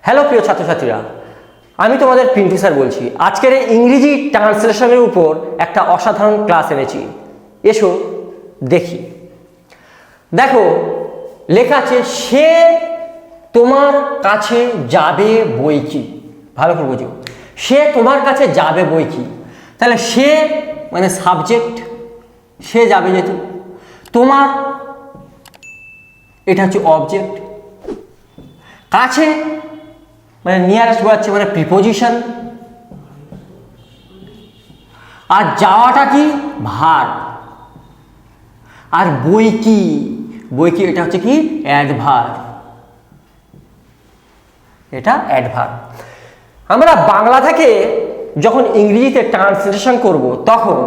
Hello প্রিয় ছাত্রছাত্রীরা, আমি তোমাদের পিন্টু স্যার বলছি। আজকের এই ইংরেজি ট্রান্সলেশনের উপর একটা অসাধারণ ক্লাস এনেছি, এসো দেখি। দেখো লেখা আছে, সে তোমার কাছে যাবে বই কি। ভালো করে বুঝো, সে তোমার কাছে যাবে বই কি। তাহলে সে মানে সাবজেক্ট, সে যাবে যেহেতু, তোমার এটা হচ্ছে অবজেক্ট, কাছে মানে নিয়ারেস্ট বোঝাচ্ছে মানে প্রিপোজিশন, আর যাওয়াটা কি ভার্ব, আর বই কি, বই কি এটা হচ্ছে কি অ্যাডভার্ব, এটা অ্যাডভার্ব। আমরা বাংলা থেকে যখন ইংরেজিতে ট্রান্সলেশন করব তখন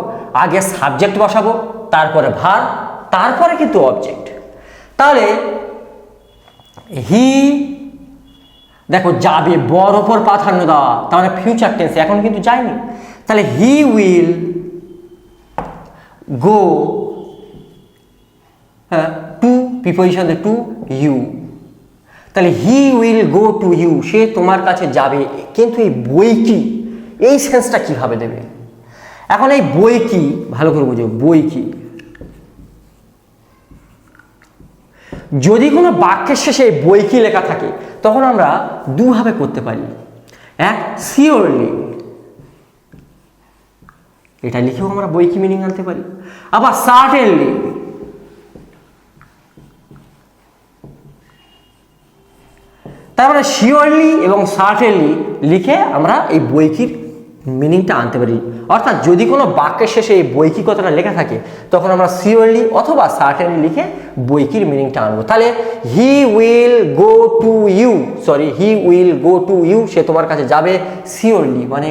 আগে সাবজেক্ট বসাবো, তারপরে ভার্ব, তারপরে কিন্তু অবজেক্ট। তাহলে হি, দেখো যাবে বর ওপর প্রাধান্য দেওয়া, তার মানে ফিউচার টেন্স, এখন কিন্তু যায়নি। তাহলে he will go to, preposition to you. তাহলে he will go to you, সে তোমার কাছে যাবে। কিন্তু এই বই কি, এই সেন্সটা কিভাবে দেবে? এখন এই বই কি ভালো করে বুঝো, বই কি যদি কোনো বাক্যের শেষে বই কি লেখা থাকে তখন আমরা দুভাবে করতে পারি। এক, সিওরলি, এটা লিখেও আমরা বই কি মিনিং আনতে পারি। আবার সার্টেনলি, তারপরে শিওরলি এবং সার্টেনলি লিখে আমরা এই বই কির মিনিংটা আনতে পারি। অর্থাৎ যদি কোনো বাক্যের শেষে এই বই কি কথাটা লেখা থাকে তখন আমরা সিওরলি অথবা সার্টেনলি লিখে বই কির মিনিংটা আনবো। তাহলে he will go to you, sorry he will go to you, সে তোমার কাছে যাবে সিওরলি মানে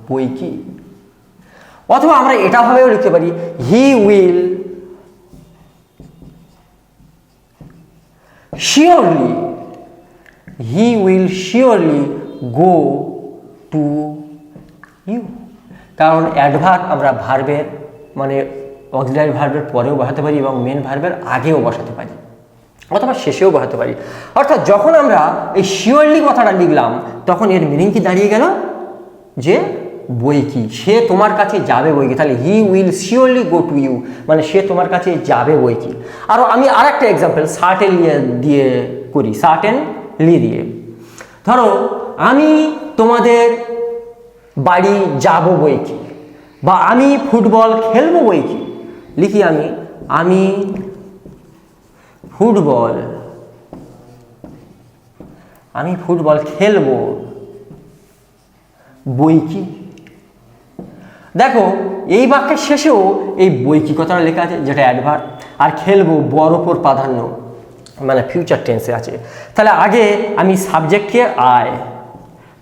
বই কি। অথবা আমরা এটা ভাবেও লিখতে পারি, he will surely, he will surely go to you. কারণ অ্যাডভার্ব আমরা ভার্বের মানে অক্সিলারি ভার্বের পরেও বসাতে পারি এবং মেন ভার্বের আগেও বসাতে পারি অথবা শেষেও বসাতে পারি। অর্থাৎ যখন আমরা এই শিওরলি কথাটা লিখলাম তখন এর মিনিং কি দাঁড়িয়ে গেল যে বই কি, সে তোমার কাছে যাবে বই কি। তাহলে he will surely go to you মানে সে তোমার কাছে যাবে বই কি। আরও আমি আর একটা এক্সাম্পল সার্টেনলি দিয়ে করি, সার্টেনলি দিয়ে। ধরো আমি তোমাদের বাড়ি যাব বই কি, বা আমি ফুটবল খেলবো বই কি। লিখি আমি ফুটবল খেলবো বই কি। দেখো এই বাক্যের শেষেও এই বই কি কথাটা লেখা আছে যেটা অ্যাডভার্ব, আর খেলবো বর ওপর প্রাধান্য মানে ফিউচার টেন্সে আছে। তাহলে আগে আমি সাবজেক্টকে আই,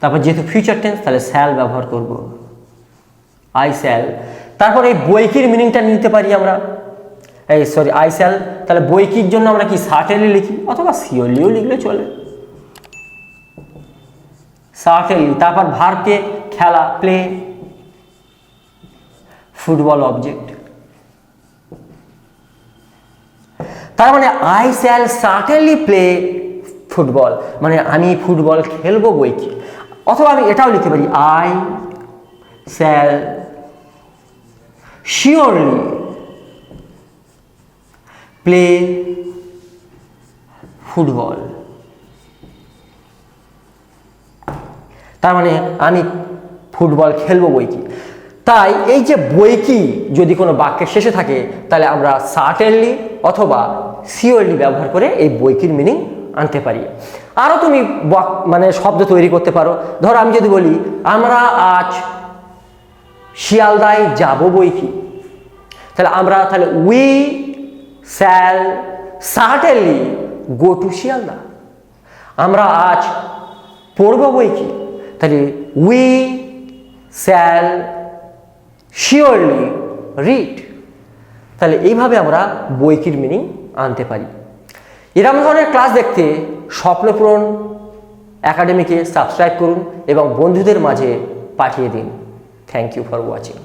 তারপর যেহেতু ফিউচার টেন্স তাহলে শ্যাল ব্যবহার করব, আই শ্যাল। তারপর এই বইকির মিনিংটা নিতে পারি আমরা, এই সরি আই শ্যাল। তাহলে বইকির জন্য আমরা কি সার্টেনলি লিখি অথবা সিওরলিও লিখলে চলে, সার্টেনলি। তারপর ভার্বকে খেলা, প্লে, ফুটবল অবজেক্ট। তার মানে I shall certainly play football মানে আমি ফুটবল খেলবো বই কি। অথবা আমি এটাও লিখতে পারি, I shall surely play football. তার মানে আমি ফুটবল খেলবো বই কি। তাই এই যে বই কি যদি কোনো বাক্যের শেষে থাকে তাহলে আমরা সার্টেনলি অথবা সিওরলি ব্যবহার করে এই বইকির মিনিং আনতে পারি। আরও তুমি মানে শব্দ তৈরি করতে পারো। ধরো আমি যদি বলি আমরা আজ শিয়ালদায় যাব বই কি, তাহলে we shall certainly go to Sealdah. আমরা আজ পড়ব বই কি, তাহলে উই শ্যাল শিওরলি রিড। তাহলে এইভাবে আমরা বইকির মিনিং আনতে পারি। এরকম ধরনের ক্লাস দেখতে স্বপ্নপূরণ একাডেমিকে সাবস্ক্রাইব করুন এবং বন্ধুদের মাঝে পাঠিয়ে দিন। Thank you for watching.